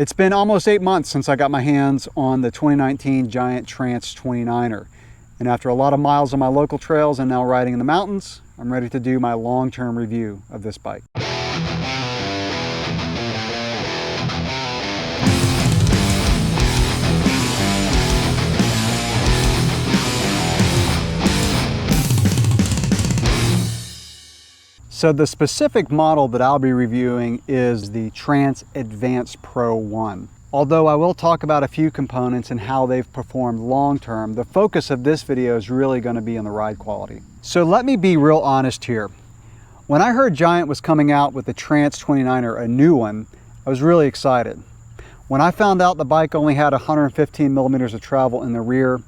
It's been almost 8 months since I got my hands on the 2019 Giant Trance 29er. And after a lot of miles on my local trails and now riding in the mountains, I'm ready to do my long-term review of this bike. So the specific model that I'll be reviewing is the Trance Advance Pro 1. Although I will talk about a few components and how they've performed long-term, the focus of this video is really going to be on the ride quality. So let me be real honest here. When I heard Giant was coming out with the Trance 29er, a new one, I was really excited. When I found out the bike only had 115 millimeters of travel in the rear,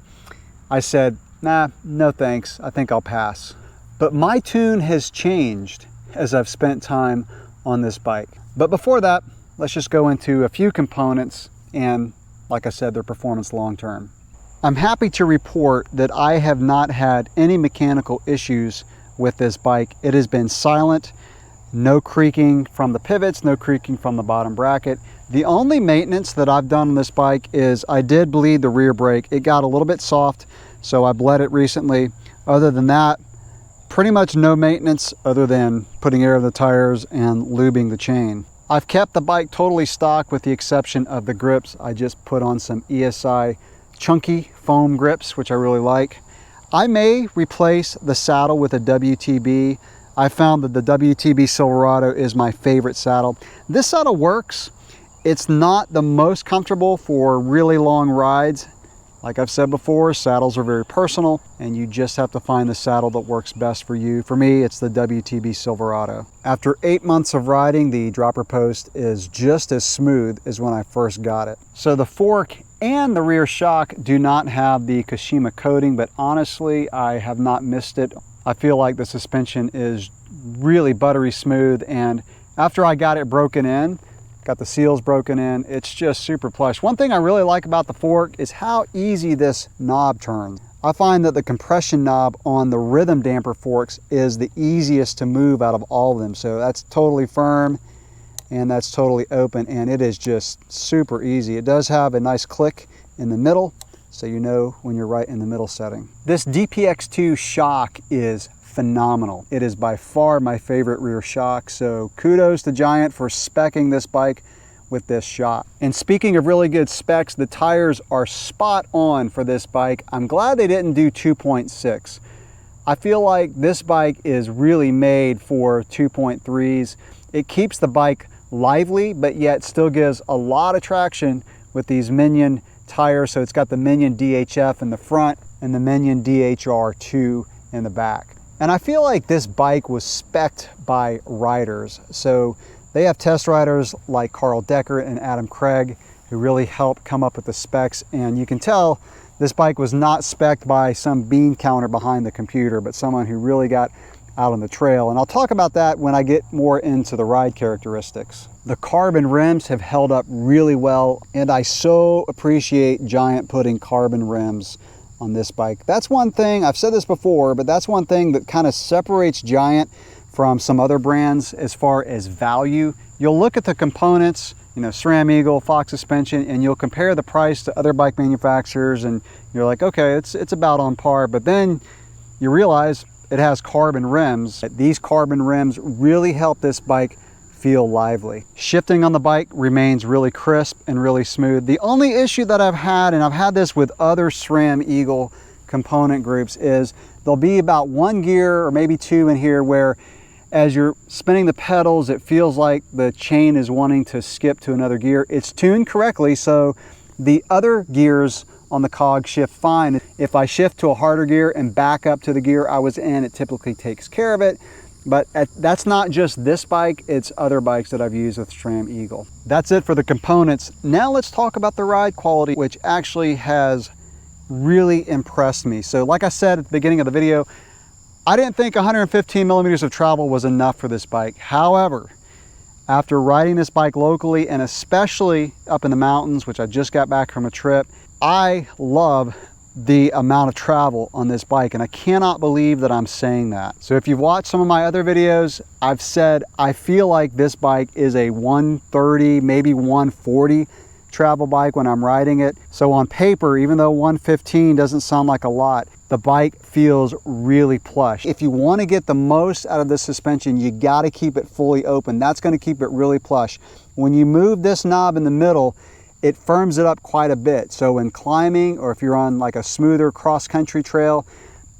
I said, nah, no thanks, I think I'll pass. But my tune has changed as I've spent time on this bike. But before that, let's just go into a few components and, like I said, their performance long term. I'm happy to report that I have not had any mechanical issues with this bike. It has been silent, no creaking from the pivots, no creaking from the bottom bracket. The only maintenance that I've done on this bike is I did bleed the rear brake. It got a little bit soft, so I bled it recently. Other than that, pretty much no maintenance other than putting air in the tires and lubing the chain. I've kept the bike totally stock with the exception of the grips. I just put on some ESI chunky foam grips, which I really like. I may replace the saddle with a WTB. I found that the WTB Silverado is my favorite saddle. This saddle works. It's not the most comfortable for really long rides. Like I've said before, saddles are very personal and you just have to find the saddle that works best for you. For me, it's the WTB Silverado. After 8 months of riding, the dropper post is just as smooth as when I first got it. So the fork and the rear shock do not have the Kashima coating, but honestly, I have not missed it. I feel like the suspension is really buttery smooth, and after I got it broken in, got the seals broken in, it's just super plush. One thing I really like about the fork is how easy this knob turns. I find that the compression knob on the rhythm damper forks is the easiest to move out of all of them. So that's totally firm and that's totally open, and it is just super easy. It does have a nice click in the middle, so you know when you're right in the middle setting. This DPX2 shock is phenomenal. It is by far my favorite rear shock, so kudos to Giant for speccing this bike with this shock. And speaking of really good specs, the tires are spot on for this bike. I'm glad they didn't do 2.6. I feel like this bike is really made for 2.3s. It keeps the bike lively, but yet still gives a lot of traction with these Minion tires. So it's got the Minion DHF in the front and the Minion DHR2 in the back. And I feel like this bike was spec'd by riders. So they have test riders like Carl Decker and Adam Craig who really helped come up with the specs. And you can tell this bike was not spec'd by some bean counter behind the computer, but someone who really got out on the trail. And I'll talk about that when I get more into the ride characteristics. The carbon rims have held up really well, and I so appreciate Giant putting carbon rims on this bike. That's one thing, I've said this before, but that's one thing that kind of separates Giant from some other brands as far as value. You'll look at the components, you know, SRAM Eagle, Fox suspension, and you'll compare the price to other bike manufacturers and you're like, okay, it's about on par, but then you realize it has carbon rims. These carbon rims really help this bike feel lively. Shifting on the bike remains really crisp and really smooth. The only issue that I've had, and I've had this with other SRAM Eagle component groups, is there'll be about one gear or maybe two in here where as you're spinning the pedals, it feels like the chain is wanting to skip to another gear. It's tuned correctly, so the other gears on the cog shift fine. If I shift to a harder gear and back up to the gear I was in, it typically takes care of it. But that's not just this bike, it's other bikes that I've used with SRAM Eagle. That's it for the components. Now let's talk about the ride quality, which actually has really impressed me. So like I said at the beginning of the video, I didn't think 115 millimeters of travel was enough for this bike. However, after riding this bike locally and especially up in the mountains, which I just got back from a trip, I love the amount of travel on this bike, and I cannot believe that I'm saying that. So if you've watched some of my other videos, I've said I feel like this bike is a 130, maybe 140 travel bike when I'm riding it. So on paper, even though 115 doesn't sound like a lot, the bike feels really plush. If you want to get the most out of this suspension, you got to keep it fully open. That's going to keep it really plush. When you move this knob in the middle, it firms it up quite a bit. So when climbing, or if you're on like a smoother cross-country trail,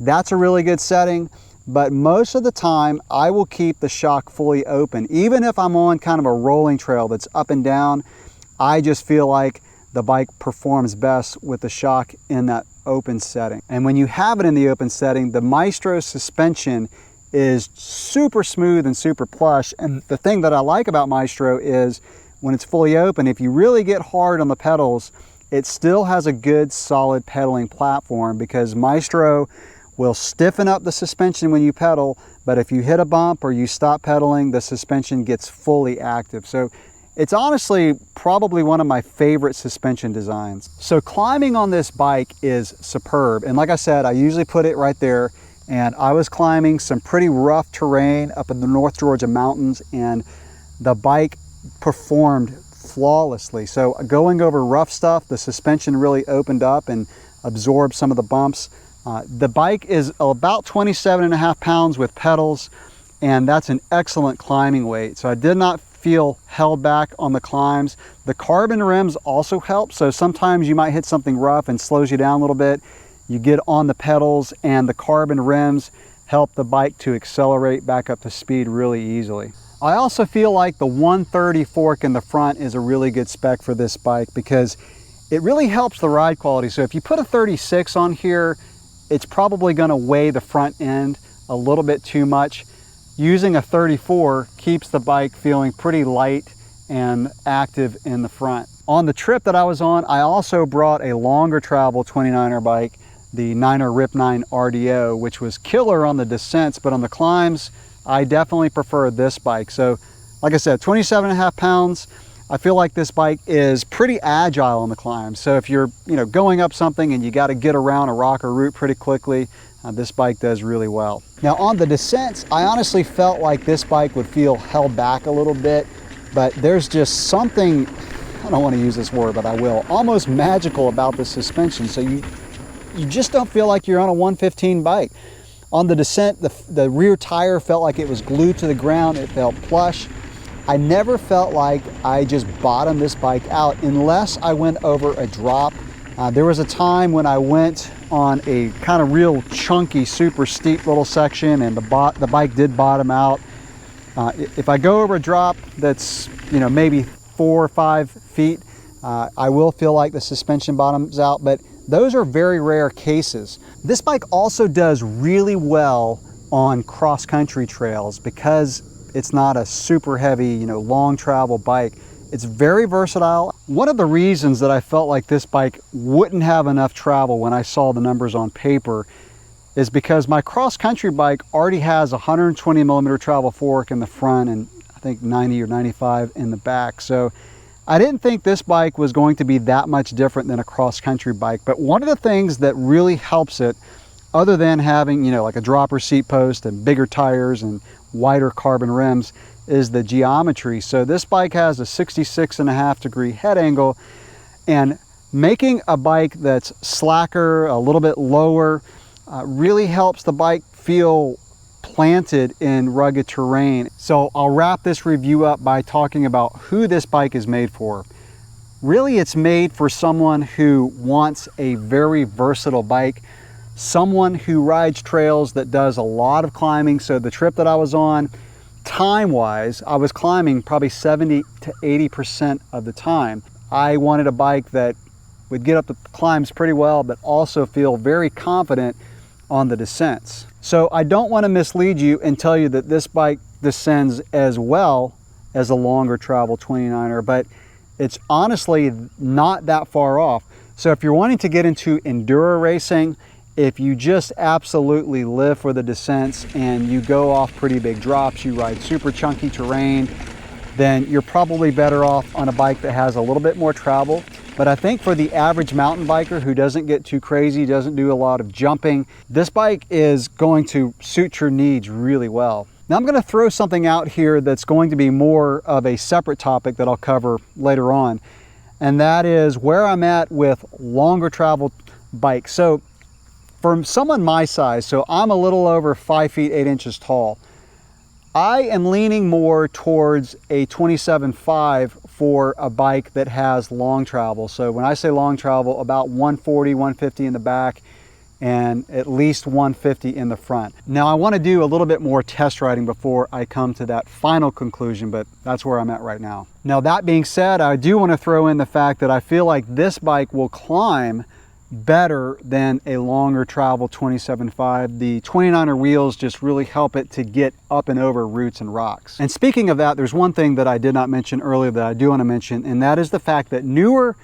that's a really good setting. But most of the time, I will keep the shock fully open. Even if I'm on kind of a rolling trail that's up and down, I just feel like the bike performs best with the shock in that open setting. And when you have it in the open setting, the Maestro suspension is super smooth and super plush. And the thing that I like about Maestro is when it's fully open, if you really get hard on the pedals, it still has a good solid pedaling platform, because Maestro will stiffen up the suspension when you pedal, but if you hit a bump or you stop pedaling, the suspension gets fully active. So it's honestly probably one of my favorite suspension designs. So climbing on this bike is superb. And like I said, I usually put it right there, and I was climbing some pretty rough terrain up in the North Georgia mountains, and the bike performed flawlessly. So going over rough stuff, the suspension really opened up and absorbed some of the bumps. The bike is about 27.5 pounds with pedals, and that's an excellent climbing weight. So I did not feel held back on the climbs. The carbon rims also help. So sometimes you might hit something rough and slows you down a little bit. You get on the pedals, and the carbon rims help the bike to accelerate back up to speed really easily. I also feel like the 130 fork in the front is a really good spec for this bike, because it really helps the ride quality. So if you put a 36 on here, it's probably going to weigh the front end a little bit too much. Using a 34 keeps the bike feeling pretty light and active in the front. On the trip that I was on, I also brought a longer travel 29er bike, the 9er Rip 9 RDO, which was killer on the descents, but on the climbs, I definitely prefer this bike. So like I said, 27.5 pounds. I feel like this bike is pretty agile on the climb. So if you're going up something and you got to get around a rock or root pretty quickly, this bike does really well. Now on the descents, I honestly felt like this bike would feel held back a little bit, but there's just something, I don't want to use this word, but I will, almost magical about the suspension. So you just don't feel like you're on a 115 bike. On the descent, the rear tire felt like it was glued to the ground. It felt plush. I never felt like I just bottomed this bike out unless I went over a drop. There was a time when I went on a kind of real chunky, super steep little section, and the bike did bottom out. If I go over a drop that's maybe 4 or 5 feet, I will feel like the suspension bottoms out, but those are very rare cases. This bike also does really well on cross-country trails because it's not a super heavy, long travel bike. It's very versatile. One of the reasons that I felt like this bike wouldn't have enough travel when I saw the numbers on paper is because my cross-country bike already has a 120 millimeter travel fork in the front and I think 90 or 95 in the back. So I didn't think this bike was going to be that much different than a cross-country bike. But one of the things that really helps it, other than having, like a dropper seat post and bigger tires and wider carbon rims, is the geometry. So this bike has a 66.5 degree head angle, and making a bike that's slacker, a little bit lower, really helps the bike feel planted in rugged terrain. So I'll wrap this review up by talking about who this bike is made for. Really, it's made for someone who wants a very versatile bike, someone who rides trails that does a lot of climbing. So the trip that I was on, time-wise, I was climbing probably 70 to 80% of the time. I wanted a bike that would get up the climbs pretty well, but also feel very confident on the descents. So I don't want to mislead you and tell you that this bike descends as well as a longer travel 29er, but it's honestly not that far off. So if you're wanting to get into enduro racing, if you just absolutely live for the descents and you go off pretty big drops, you ride super chunky terrain, then you're probably better off on a bike that has a little bit more travel. But I think for the average mountain biker who doesn't get too crazy, doesn't do a lot of jumping, this bike is going to suit your needs really well. Now I'm going to throw something out here that's going to be more of a separate topic that I'll cover later on, and that is where I'm at with longer travel bikes. So for someone my size, so I'm a little over 5 feet 8 inches tall, I am leaning more towards a 27.5 for a bike that has long travel. So when I say long travel, about 140, 150 in the back and at least 150 in the front. Now I want to do a little bit more test riding before I come to that final conclusion, but that's where I'm at right now. Now that being said, I do want to throw in the fact that I feel like this bike will climb better than a longer travel 27.5. The 29er wheels just really help it to get up and over roots and rocks. And speaking of that, there's one thing that I did not mention earlier that I do want to mention, and that is the fact that newer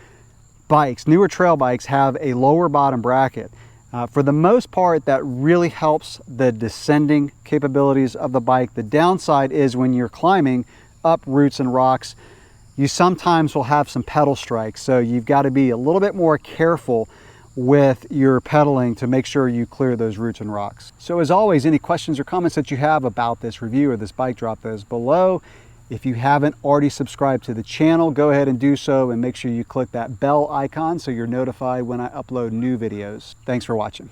bikes, newer trail bikes, have a lower bottom bracket. For the most part, that really helps the descending capabilities of the bike. The downside is when you're climbing up roots and rocks, you sometimes will have some pedal strikes. So you've got to be a little bit more careful with your pedaling to make sure you clear those roots and rocks. So as always, any questions or comments that you have about this review or this bike, drop those below. If you haven't already subscribed to the channel, go ahead and do so, and make sure you click that bell icon so you're notified when I upload new videos. Thanks for watching.